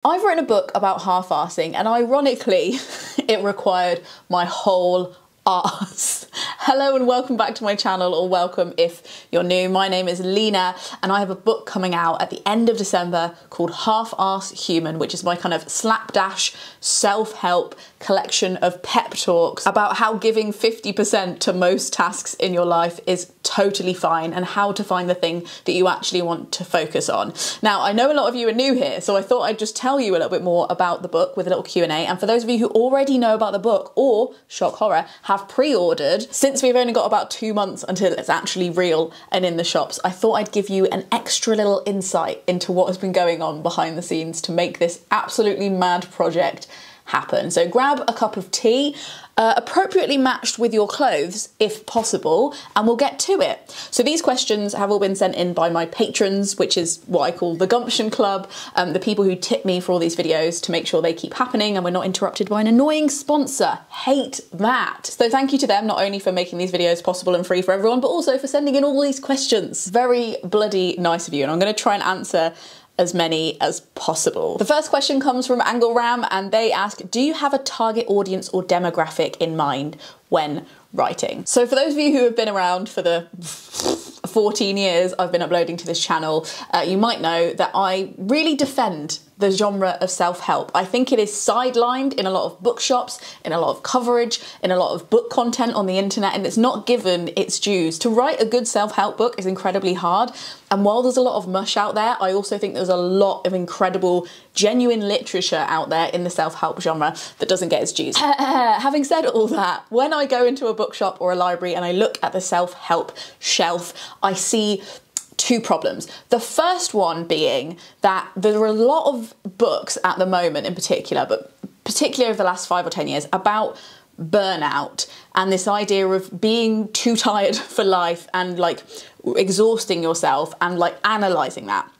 I've written a book about half-arsing, and ironically, it required my whole arse. Hello and welcome back to my channel, or welcome if you're new. My name is Lena and I have a book coming out at the end of December called Half-Arsed Human, which is my kind of slapdash self-help collection of pep talks about how giving 50% to most tasks in your life is totally fine and how to find the thing that you actually want to focus on. Now, I know a lot of you are new here, so I thought I'd just tell you a little bit more about the book with a little Q&A. And for those of you who already know about the book or, shock horror, have pre-ordered, since we've only got about 2 months until it's actually real and in the shops, I thought I'd give you an extra little insight into what has been going on behind the scenes to make this absolutely mad project happen. So grab a cup of tea, appropriately matched with your clothes if possible, and we'll get to it. So these questions have all been sent in by my patrons, which is what I call the Gumption Club, the people who tip me for all these videos to make sure they keep happening and we're not interrupted by an annoying sponsor. Hate that. So thank you to them, not only for making these videos possible and free for everyone, but also for sending in all these questions. Very bloody nice of you, and I'm going to try and answer as many as possible. The first question comes from Angle Ram, and they ask, do you have a target audience or demographic in mind when writing? So for those of you who have been around for the 14 years I've been uploading to this channel, you might know that I really defend the genre of self-help. I think it is sidelined in a lot of bookshops, in a lot of coverage, in a lot of book content on the internet, and it's not given its dues. To write a good self-help book is incredibly hard, and while there's a lot of mush out there, I also think there's a lot of incredible, genuine literature out there in the self-help genre that doesn't get its dues. Having said all that, when I go into a bookshop or a library and I look at the self-help shelf, I see two problems. The first one being that there are a lot of books at the moment in particular, but particularly over the last 5 or 10 years, about burnout and this idea of being too tired for life and like exhausting yourself and like analysing that,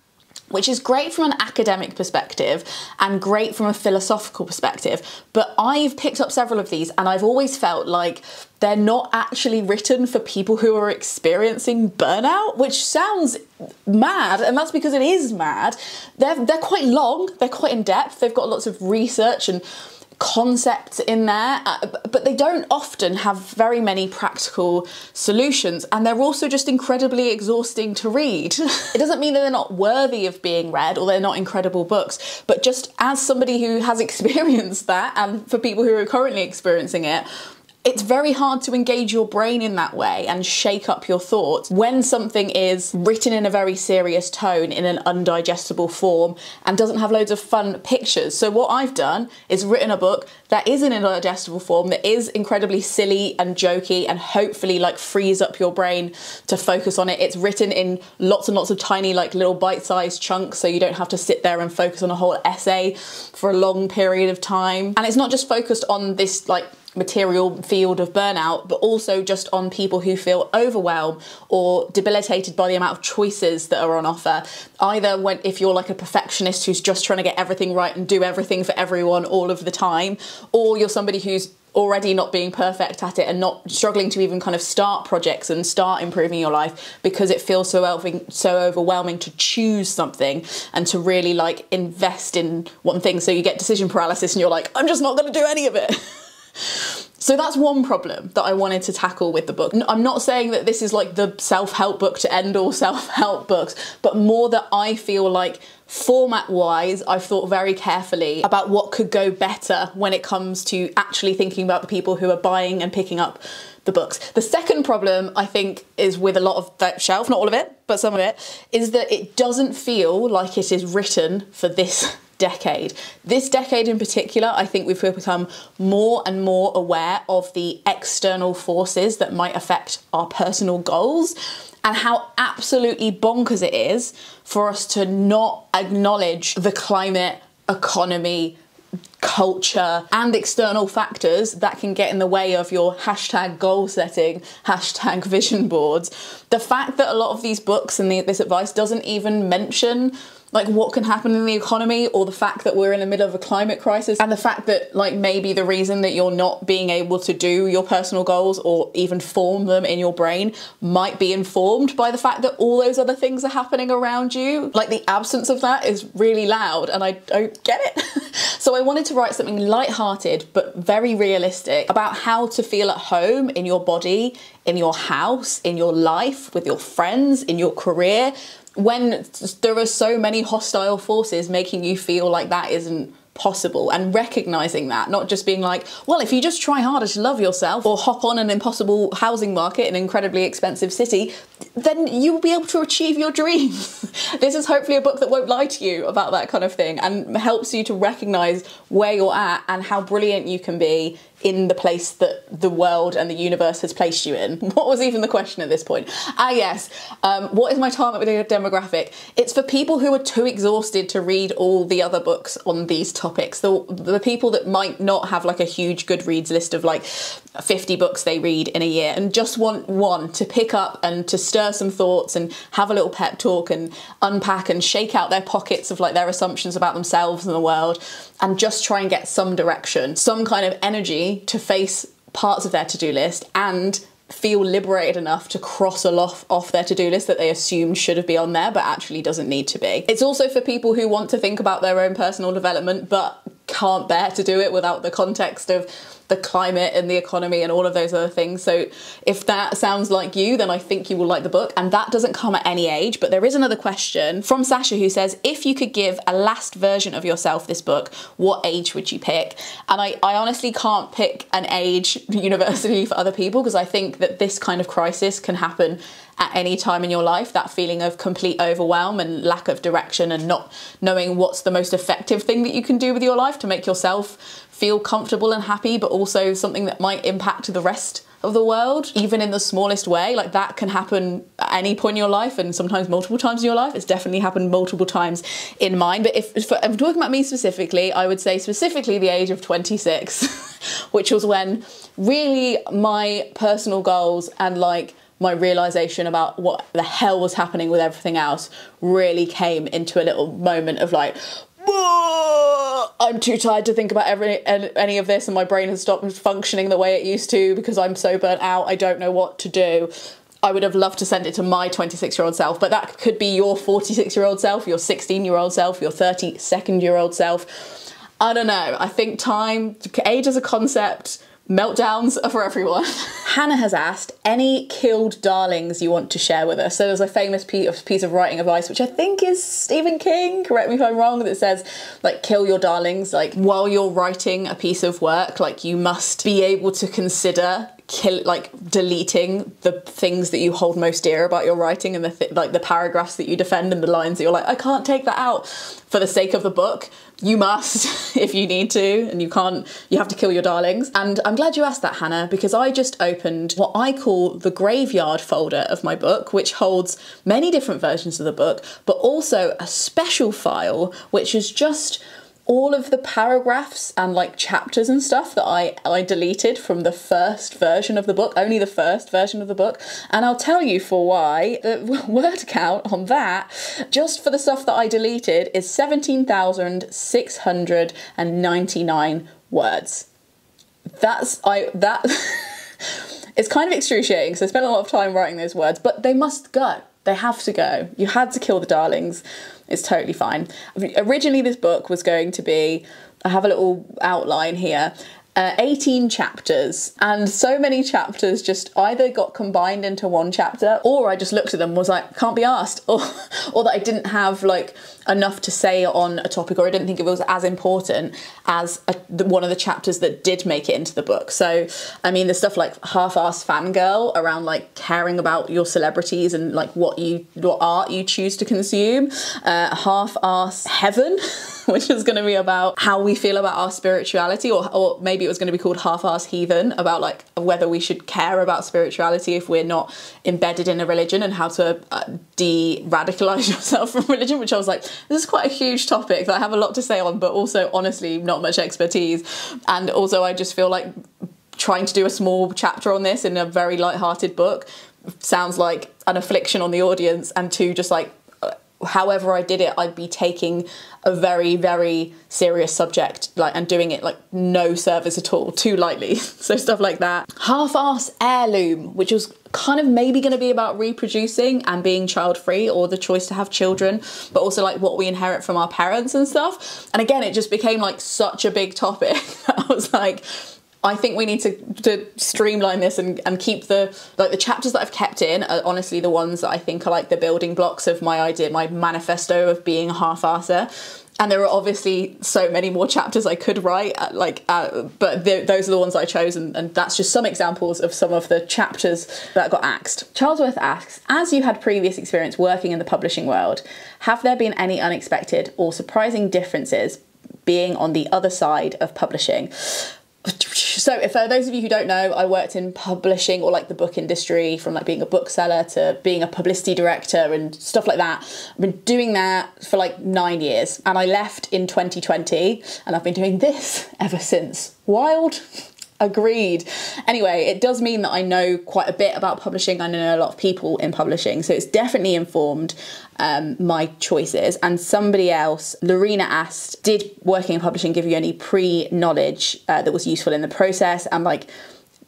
which is great from an academic perspective and great from a philosophical perspective. But I've picked up several of these and I've always felt like they're not actually written for people who are experiencing burnout, which sounds mad, and that's because it is mad. They're quite long, they're quite in depth, they've got lots of research and concepts in there, but they don't often have very many practical solutions, and they're also just incredibly exhausting to read. It doesn't mean that they're not worthy of being read or they're not incredible books, but just as somebody who has experienced that, and for people who are currently experiencing it, it's very hard to engage your brain in that way and shake up your thoughts when something is written in a very serious tone in an undigestible form and doesn't have loads of fun pictures. So what I've done is written a book that is in a digestible form, that is incredibly silly and jokey and hopefully like frees up your brain to focus on it. It's written in lots and lots of tiny like little bite-sized chunks, so you don't have to sit there and focus on a whole essay for a long period of time. And it's not just focused on this like material field of burnout, but also just on people who feel overwhelmed or debilitated by the amount of choices that are on offer. Either if you're like a perfectionist who's just trying to get everything right and do everything for everyone all of the time, or you're somebody who's already not being perfect at it and not struggling to even kind of start projects and start improving your life because it feels so overwhelming to choose something and to really like invest in one thing. So you get decision paralysis and you're like, I'm just not going to do any of it. So that's one problem that I wanted to tackle with the book. I'm not saying that this is like the self-help book to end all self-help books, but more that I feel like format-wise, I've thought very carefully about what could go better when it comes to actually thinking about the people who are buying and picking up the books. The second problem, I think, is with a lot of that shelf, not all of it, but some of it, is that it doesn't feel like it is written for this decade. This decade in particular, I think we've become more and more aware of the external forces that might affect our personal goals and how absolutely bonkers it is for us to not acknowledge the climate, economy, culture and external factors that can get in the way of your hashtag goal setting, hashtag vision boards. The fact that a lot of these books and this advice doesn't even mention like what can happen in the economy, or the fact that we're in the middle of a climate crisis, and the fact that like maybe the reason that you're not being able to do your personal goals or even form them in your brain might be informed by the fact that all those other things are happening around you. Like the absence of that is really loud, and I don't get it. So I wanted to write something light-hearted but very realistic about how to feel at home in your body, in your house, in your life, with your friends, in your career, when there are so many hostile forces making you feel like that isn't possible, and recognizing that, not just being like, well, if you just try harder to love yourself or hop on an impossible housing market in an incredibly expensive city, then you will be able to achieve your dreams. This is hopefully a book that won't lie to you about that kind of thing, and helps you to recognize where you're at and how brilliant you can be in the place that the world and the universe has placed you in. What was even the question at this point? Yes, what is my target demographic? It's for people who are too exhausted to read all the other books on these topics. The people that might not have like a huge Goodreads list of like 50 books they read in a year, and just want one to pick up and to stir some thoughts and have a little pep talk and unpack and shake out their pockets of like their assumptions about themselves and the world, and just try and get some direction, some kind of energy to face parts of their to-do list and feel liberated enough to cross off their to-do list that they assumed should have been on there but actually doesn't need to be. It's also for people who want to think about their own personal development but can't bear to do it without the context of the climate and the economy and all of those other things. So if that sounds like you, then I think you will like the book. And that doesn't come at any age. But there is another question from Sasha, who says, if you could give a last version of yourself this book, what age would you pick? And I honestly can't pick an age universally for other people, because I think that this kind of crisis can happen at any time in your life. That feeling of complete overwhelm and lack of direction and not knowing what's the most effective thing that you can do with your life to make yourself feel comfortable and happy, but also something that might impact the rest of the world, even in the smallest way. Like that can happen at any point in your life, and sometimes multiple times in your life. It's definitely happened multiple times in mine. But if I'm talking about me specifically, I would say specifically the age of 26, which was when really my personal goals and like my realization about what the hell was happening with everything else really came into a little moment of like, I'm too tired to think about any of this, and my brain has stopped functioning the way it used to because I'm so burnt out, I don't know what to do. I would have loved to send it to my 26-year-old self, but that could be your 46-year-old self, your 16-year-old self, your 32-year-old self. I don't know. I think age as a concept, meltdowns are for everyone. Hannah has asked, any killed darlings you want to share with us? So there's a famous piece of writing advice, which I think is Stephen King, correct me if I'm wrong, that says like kill your darlings. Like while you're writing a piece of work, like you must be able to consider deleting the things that you hold most dear about your writing, and the paragraphs that you defend and the lines that you're like, I can't take that out for the sake of the book. You must if you need to, and you have to kill your darlings. And I'm glad you asked that, Hannah, because I just opened what I call the graveyard folder of my book, which holds many different versions of the book, but also a special file which is just all of the paragraphs and like chapters and stuff that I deleted from the first version of the book, only the first version of the book. And I'll tell you for why. The word count on that, just for the stuff that I deleted, is 17,699 words. It's kind of excruciating, so I spent a lot of time writing those words, but they must go. They have to go. You had to kill the darlings. It's totally fine. Originally, this book was going to be, I have a little outline here, 18 chapters, and so many chapters just either got combined into one chapter, or I just looked at them and was like, can't be asked, or that I didn't have like enough to say on a topic, or I didn't think it was as important as one of the chapters that did make it into the book. So I mean, the stuff like half-arsed fangirl around like caring about your celebrities and like what art you choose to consume, half-arsed heaven, which is going to be about how we feel about our spirituality, or maybe it was going to be called half-arsed heathen, about like whether we should care about spirituality if we're not embedded in a religion, and how to de-radicalize yourself from religion, which I was like, this is quite a huge topic that I have a lot to say on, but also honestly not much expertise. And also I just feel like trying to do a small chapter on this in a very light-hearted book sounds like an affliction on the audience, and two, just like however I did it, I'd be taking a very, very serious subject, like, and doing it like no service at all, too lightly. So stuff like that. Half-arsed heirloom, which was kind of maybe going to be about reproducing and being child-free, or the choice to have children, but also like what we inherit from our parents and stuff. And again, it just became like such a big topic. I was like, I think we need to streamline this and keep the chapters that I've kept in are honestly the ones that I think are like the building blocks of my idea, my manifesto of being a half-arser. And there are obviously so many more chapters I could write, but those are the ones I chose, and that's just some examples of some of the chapters that got axed. Charlesworth asks, as you had previous experience working in the publishing world, have there been any unexpected or surprising differences being on the other side of publishing? So for those of you who don't know, I worked in publishing, or like the book industry, from like being a bookseller to being a publicity director and stuff like that. I've been doing that for like 9 years, and I left in 2020 and I've been doing this ever since. Wild? Agreed. Anyway, it does mean that I know quite a bit about publishing. I know a lot of people in publishing, so it's definitely informed my choices. And somebody else, Lorena, asked, did working in publishing give you any pre-knowledge that was useful in the process? And like,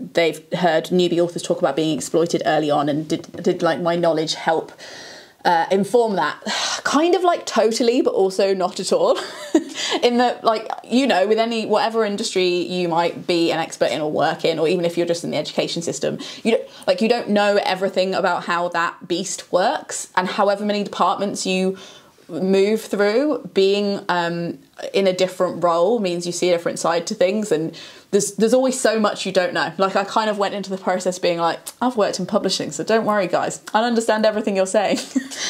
they've heard newbie authors talk about being exploited early on, and did like my knowledge help inform that? Kind of like totally, but also not at all. In that, like, you know, with any, whatever industry you might be an expert in or work in, or even if you're just in the education system, you don't know everything about how that beast works. And however many departments you move through, being in a different role means you see a different side to things, and there's always so much you don't know. Like, I kind of went into the process being like, I've worked in publishing, so don't worry guys, I understand everything you're saying.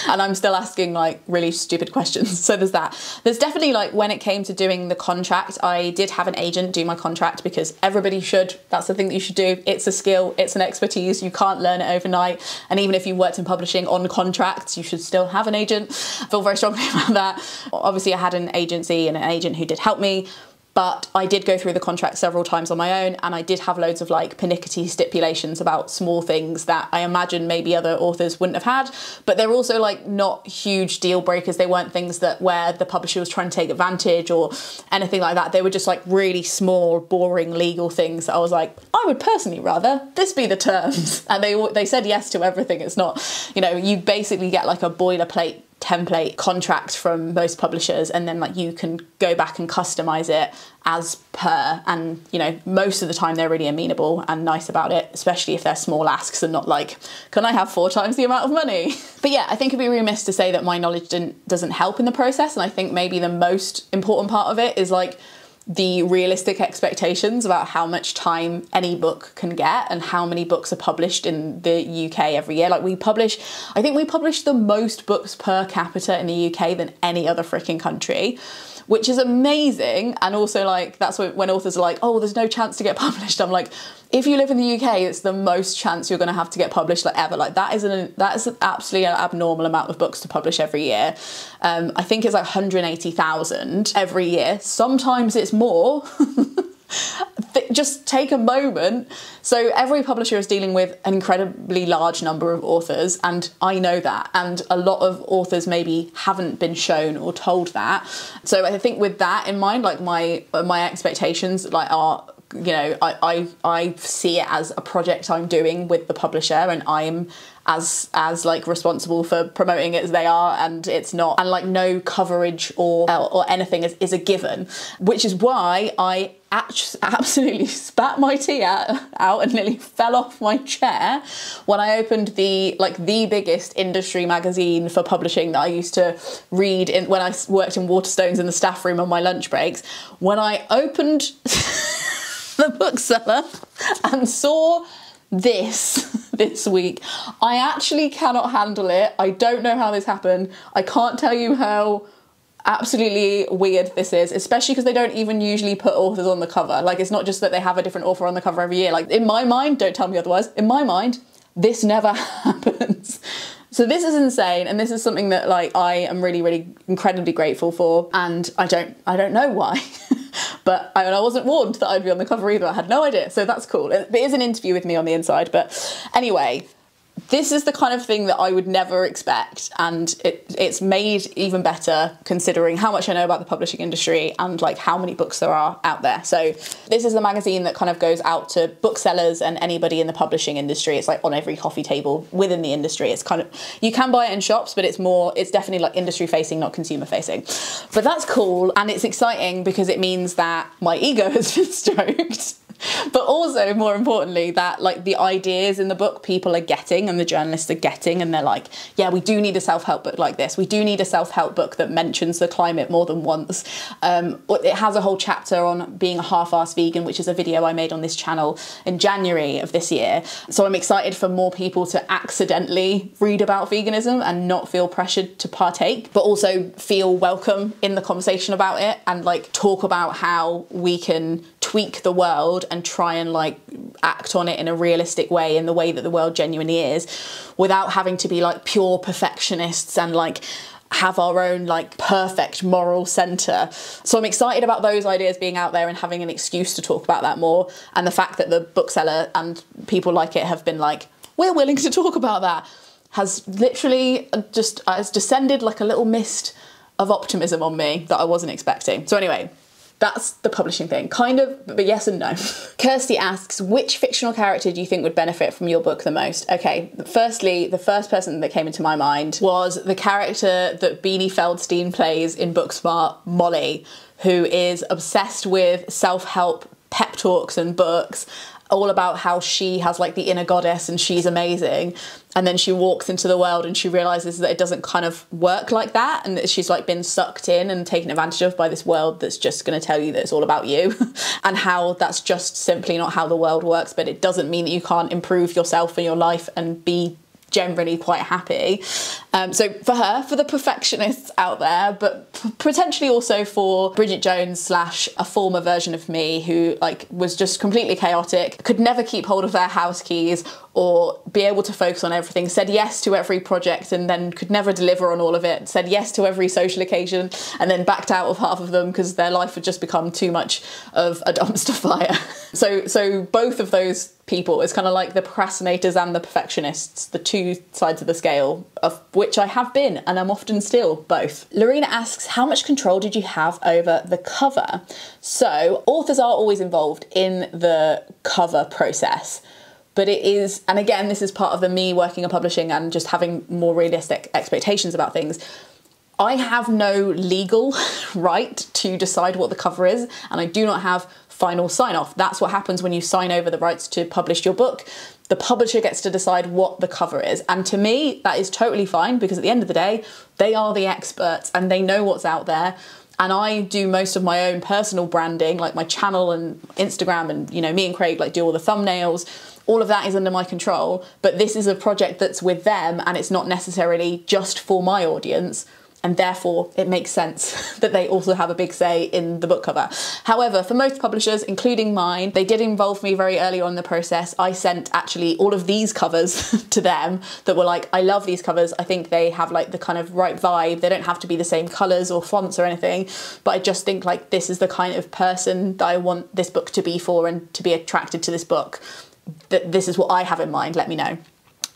And I'm still asking like really stupid questions. So there's that. There's definitely, like, when it came to doing the contract, I did have an agent do my contract, because everybody should. That's the thing that you should do. It's a skill, it's an expertise, you can't learn it overnight. And even if you worked in publishing on contracts, you should still have an agent. I feel very strongly about that. Obviously I had an agency and an agent who did help me, but I did go through the contract several times on my own, and I did have loads of like pernickety stipulations about small things that I imagine maybe other authors wouldn't have had, but they're also like not huge deal breakers. They weren't things that where the publisher was trying to take advantage or anything like that. They were just like really small, boring legal things that I was like, I would personally rather this be the terms. And they said yes to everything. It's not, you know, you basically get like a boilerplate template contract from most publishers, and then like you can go back and customize it as per, and you know, most of the time they're really amenable and nice about it, especially if they're small asks and not like, can I have 4 times the amount of money? But yeah, I think it'd be remiss to say that my knowledge doesn't help in the process, and I think maybe the most important part of it is like the realistic expectations about how much time any book can get and how many books are published in the UK every year. Like, I think we publish the most books per capita in the UK than any other freaking country, which is amazing. And also, like, that's when authors are like, oh, there's no chance to get published. I'm like, if you live in the UK, it's the most chance you're going to have to get published like ever. Like, that is an absolutely abnormal amount of books to publish every year. I think it's like 180,000 every year. Sometimes it's more. Just take a moment. So every publisher is dealing with an incredibly large number of authors, and I know that, and a lot of authors maybe haven't been shown or told that. So I think with that in mind, like my expectations like are, you know, I see it as a project I'm doing with the publisher, and I'm as like responsible for promoting it as they are, and it's not, and like no coverage or anything is a given, which is why I absolutely spat my tea out and nearly fell off my chair when I opened the biggest industry magazine for publishing that I used to read when I worked in Waterstones in the staff room on my lunch breaks. When I opened the bookseller and saw this week, I actually cannot handle it. I don't know how this happened. I can't tell you how absolutely weird this is, especially because they don't even usually put authors on the cover. Like, it's not just that they have a different author on the cover every year. Like, in my mind, don't tell me otherwise, in my mind, this never happens. So this is insane, and this is something that like I am really, really incredibly grateful for, and I don't know why. But I wasn't warned that I'd be on the cover either. I had no idea, so that's cool. It is an interview with me on the inside, but anyway, this is the kind of thing that I would never expect, and it's made even better considering how much I know about the publishing industry and like how many books there are out there. So this is a magazine that kind of goes out to booksellers and anybody in the publishing industry. It's like on every coffee table within the industry. It's kind of, you can buy it in shops, but it's definitely like industry facing, not consumer facing. But that's cool, and it's exciting because it means that my ego has been stroked. But also, more importantly, that like the ideas in the book people are getting and the journalists are getting, and they're like, yeah, we do need a self-help book like this. We do need a self-help book that mentions the climate more than once. It has a whole chapter on being a half-arsed vegan, which is a video I made on this channel in January of this year. So I'm excited for more people to accidentally read about veganism and not feel pressured to partake, but also feel welcome in the conversation about it and like talk about how we can tweak the world and try and like act on it in a realistic way, in the way that the world genuinely is, without having to be like pure perfectionists and like have our own like perfect moral center. So I'm excited about those ideas being out there and having an excuse to talk about that more, and the fact that the bookseller and people like it have been like, we're willing to talk about that, has literally just has descended like a little mist of optimism on me that I wasn't expecting. So anyway, that's the publishing thing, kind of, but yes and no. Kirsty asks, which fictional character do you think would benefit from your book the most? Okay, firstly, the first person that came into my mind was the character that Beanie Feldstein plays in Booksmart, Molly, who is obsessed with self-help pep talks and books, all about how she has like the inner goddess and she's amazing. And then she walks into the world and she realizes that it doesn't kind of work like that, and that she's like been sucked in and taken advantage of by this world that's just going to tell you that it's all about you and how that's just simply not how the world works. But it doesn't mean that you can't improve yourself and your life and be generally quite happy. So for her, for the perfectionists out there, but potentially also for Bridget Jones / a former version of me who like was just completely chaotic, could never keep hold of their house keys or be able to focus on everything, said yes to every project and then could never deliver on all of it, said yes to every social occasion and then backed out of half of them because their life had just become too much of a dumpster fire. So both of those people is kind of like the procrastinators and the perfectionists, the two sides of the scale, of which I have been and I'm often still both. Lorena asks, how much control did you have over the cover? So authors are always involved in the cover process, but it is, and again, this is part of the me working in publishing and just having more realistic expectations about things. I have no legal right to decide what the cover is, and I do not have final sign-off. That's what happens when you sign over the rights to publish your book. The publisher gets to decide what the cover is. And to me, that is totally fine, because at the end of the day, they are the experts and they know what's out there. And I do most of my own personal branding, like my channel and Instagram, and, you know, me and Craig like do all the thumbnails. All of that is under my control, but this is a project that's with them and it's not necessarily just for my audience. And therefore it makes sense that they also have a big say in the book cover. However, for most publishers, including mine, they did involve me very early on in the process. I sent actually all of these covers to them that were like, I love these covers. I think they have like the kind of right vibe. They don't have to be the same colours or fonts or anything, but I just think like this is the kind of person that I want this book to be for and to be attracted to this book. That this is what I have in mind, let me know.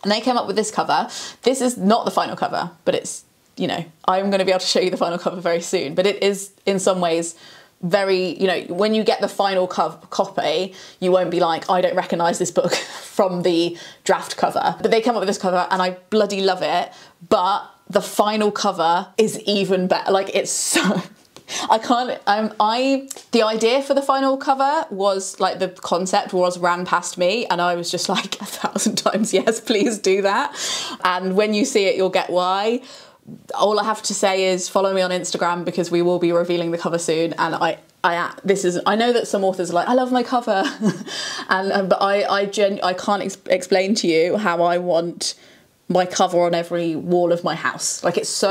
And they came up with this cover. This is not the final cover, but it's, you know, I'm going to be able to show you the final cover very soon, but it is in some ways very, you know, when you get the final copy, you won't be like, I don't recognise this book from the draft cover. But they come up with this cover and I bloody love it, but the final cover is even better. Like, it's so... the idea for the final cover was like, the concept was ran past me and I was just like 1,000 times, yes, please do that. And when you see it, you'll get why. All I have to say is follow me on Instagram, because we will be revealing the cover soon. And I know that some authors are like, I love my cover. But I can't explain to you how I want my cover on every wall of my house. Like, it's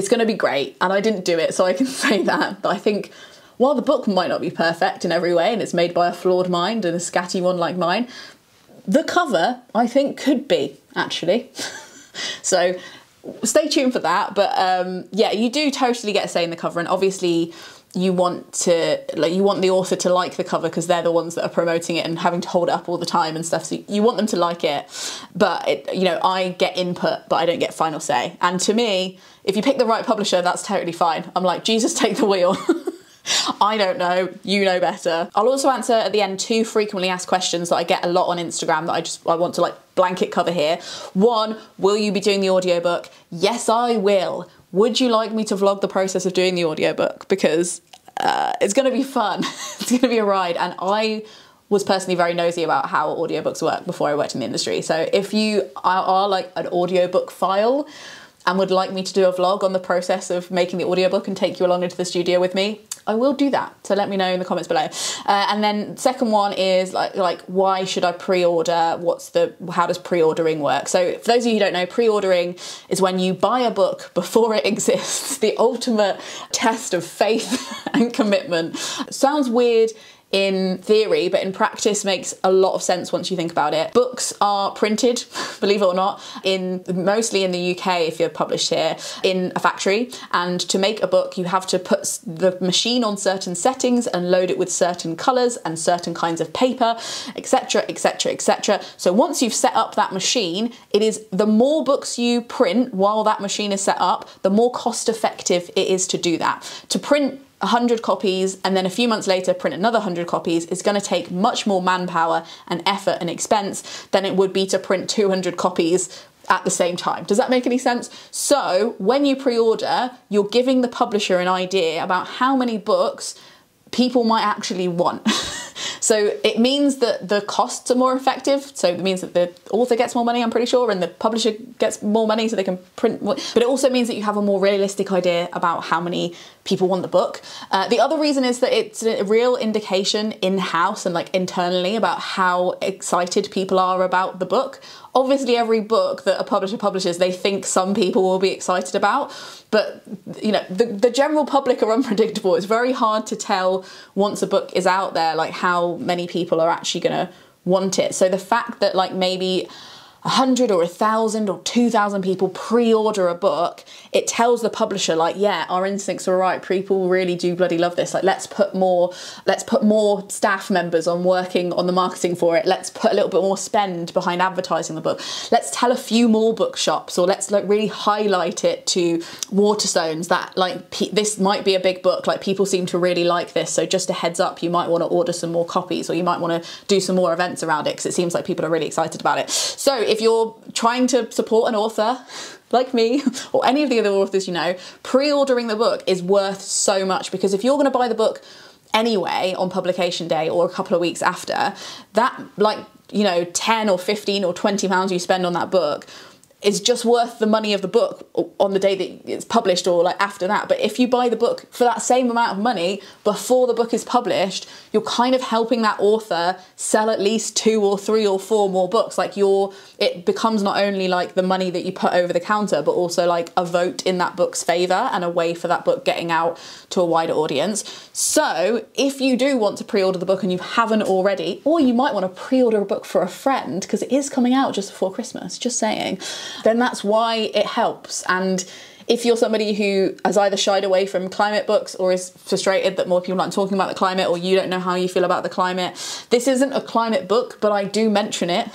going to be great, and I didn't do it, so I can say that. But I think, while the book might not be perfect in every way, and it's made by a flawed mind and a scatty one like mine, the cover, I think, could be, actually. So, stay tuned for that. But yeah, you do totally get a say in the cover, and obviously you want the author to like the cover because they're the ones that are promoting it and having to hold it up all the time and stuff. So you want them to like it, but I get input, but I don't get final say. And to me, if you pick the right publisher, that's totally fine. I'm like, Jesus, take the wheel. I don't know, you know better. I'll also answer at the end 2 frequently asked questions that I get a lot on Instagram that I want to like blanket cover here. 1, will you be doing the audiobook? Yes, I will. Would you like me to vlog the process of doing the audiobook? Because it's going to be fun. It's going to be a ride. And I was personally very nosy about how audiobooks work before I worked in the industry. So if you are like an audiobook file and would like me to do a vlog on the process of making the audiobook and take you along into the studio with me, I will do that. So let me know in the comments below. And then second one is like why should I pre-order? How does pre-ordering work? So for those of you who don't know, pre-ordering is when you buy a book before it exists, the ultimate test of faith and commitment. Sounds weird in theory, but in practice makes a lot of sense once you think about it. Books are printed, believe it or not, mostly in the UK if you're published here, in a factory. And to make a book, you have to put the machine on certain settings and load it with certain colours and certain kinds of paper, etc, etc, etc. So once you've set up that machine, it is the more books you print while that machine is set up, the more cost effective it is to do that. To print 100 copies and then a few months later print another 100 copies is going to take much more manpower and effort and expense than it would be to print 200 copies at the same time. Does that make any sense? So when you pre-order, you're giving the publisher an idea about how many books people might actually want. So it means that the costs are more effective. So it means that the author gets more money, I'm pretty sure, and the publisher gets more money so they can print more. But it also means that you have a more realistic idea about how many people want the book. The other reason is that it's a real indication in-house and like internally about how excited people are about the book. Obviously, every book that a publisher publishes, they think some people will be excited about, but the general public are unpredictable. It's very hard to tell once a book is out there, like how many people are actually going to want it. So the fact that like maybe 100 or 1,000 or 2,000 people pre-order a book, it tells the publisher like, yeah, our instincts are right. People really do bloody love this. Like, let's put more staff members on working on the marketing for it. Let's put a little bit more spend behind advertising the book. Let's tell a few more bookshops, or let's like really highlight it to Waterstones that like this might be a big book. Like people seem to really like this. So just a heads up, you might want to order some more copies, or you might want to do some more events around it because it seems like people are really excited about it. So if you're trying to support an author like me or any of the other authors you know, pre-ordering the book is worth so much, because if you're going to buy the book anyway on publication day or a couple of weeks after, that 10 or 15 or 20 pounds you spend on that book is just worth the money of the book on the day that it's published or like after that. But if you buy the book for that same amount of money before the book is published, you're kind of helping that author sell at least 2 or 3 or 4 more books. Like it becomes not only like the money that you put over the counter, but also like a vote in that book's favour and a way for that book getting out to a wider audience. So if you do want to pre-order the book and you haven't already, or you might want to pre-order a book for a friend because it is coming out just before Christmas, just saying, then that's why it helps. And if you're somebody who has either shied away from climate books or is frustrated that more people aren't talking about the climate, or you don't know how you feel about the climate, this isn't a climate book, but I do mention it,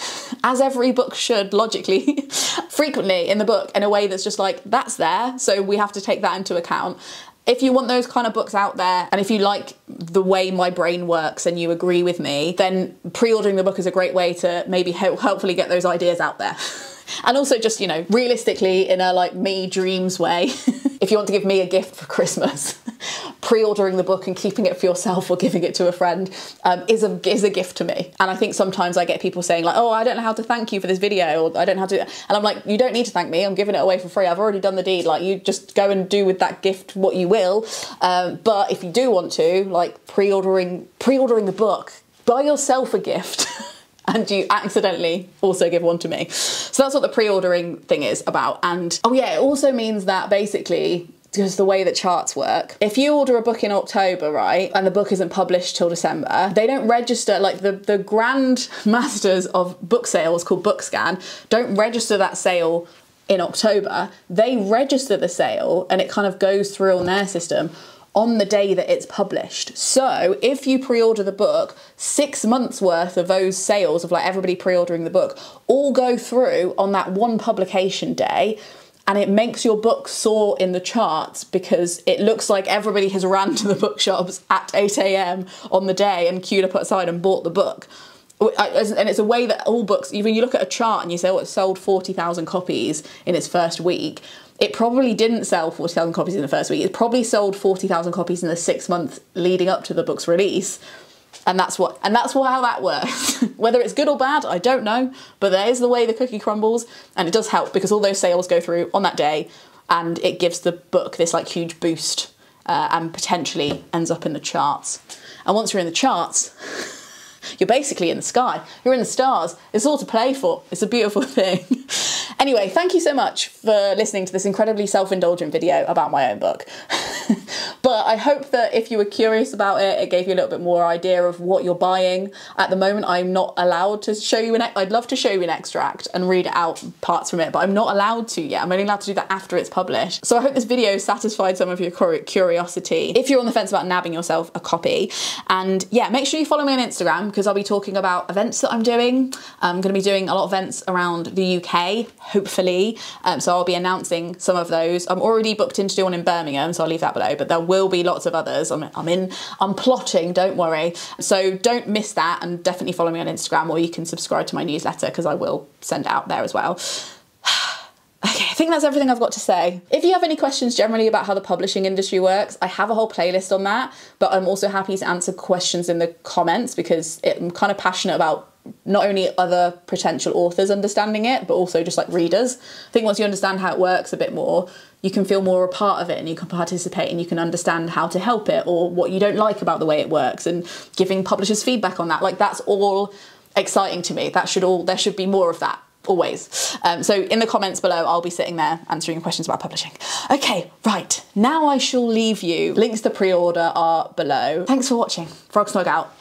as every book should, logically, frequently in the book in a way that's just like, that's there, so we have to take that into account. If you want those kind of books out there, and if you like the way my brain works and you agree with me, then pre-ordering the book is a great way to maybe hopefully get those ideas out there. And also just, realistically in a like me dreams way, if you want to give me a gift for Christmas, pre-ordering the book and keeping it for yourself or giving it to a friend is a gift to me. And I think sometimes I get people saying like, oh, I don't know how to thank you for this video, or I don't know how to, and I'm like, you don't need to thank me, I'm giving it away for free, I've already done the deed, like you just go and do with that gift what you will. But if you do want to, like pre-ordering the book, buy yourself a gift. And you accidentally also give one to me. So that's what the pre-ordering thing is about. And oh yeah, it also means that basically, because the way that charts work, if you order a book in October, right, and the book isn't published till December, they don't register, like the grand masters of book sales called BookScan don't register that sale in October. They register the sale and it kind of goes through on their system on the day that it's published. So if you pre-order the book, 6 months worth of those sales of like everybody pre-ordering the book all go through on that one publication day. And it makes your book soar in the charts because it looks like everybody has ran to the bookshops at 8 AM on the day and queued up outside and bought the book. And it's a way that all books, even you look at a chart and you say, oh, it sold 40,000 copies in its first week. It probably didn't sell 40,000 copies in the first week. It probably sold 40,000 copies in the 6 months leading up to the book's release. And that's how that works. Whether it's good or bad, I don't know, but that is the way the cookie crumbles, and it does help because all those sales go through on that day, and it gives the book this like huge boost, and potentially ends up in the charts. And once you're in the charts, you're basically in the sky. You're in the stars. It's all to play for. It's a beautiful thing. Anyway, thank you so much for listening to this incredibly self-indulgent video about my own book. But I hope that if you were curious about it, it gave you a little bit more idea of what you're buying. At the moment, I'm not allowed to show you I'd love to show you an extract and read out parts from it, but I'm not allowed to yet. I'm only allowed to do that after it's published. So I hope this video satisfied some of your curiosity if you're on the fence about nabbing yourself a copy. And yeah, make sure you follow me on Instagram because I'll be talking about events that I'm doing. I'm going to be doing a lot of events around the UK, hopefully. So I'll be announcing some of those. I'm already booked in to do one in Birmingham, so I'll leave that below, but there will be lots of others. I'm plotting, don't worry. So don't miss that, and definitely follow me on Instagram, or you can subscribe to my newsletter because I will send it out there as well. Okay, I think that's everything I've got to say. If you have any questions generally about how the publishing industry works, I have a whole playlist on that, but I'm also happy to answer questions in the comments because I'm kind of passionate about not only other potential authors understanding it, but also just like readers. I think once you understand how it works a bit more, you can feel more a part of it and you can participate and you can understand how to help it or what you don't like about the way it works and giving publishers feedback on that. Like that's all exciting to me. There should be more of that. Always. So in the comments below, I'll be sitting there answering questions about publishing. Okay, right. Now I shall leave you. Links to pre-order are below. Thanks for watching. Frog Snog out.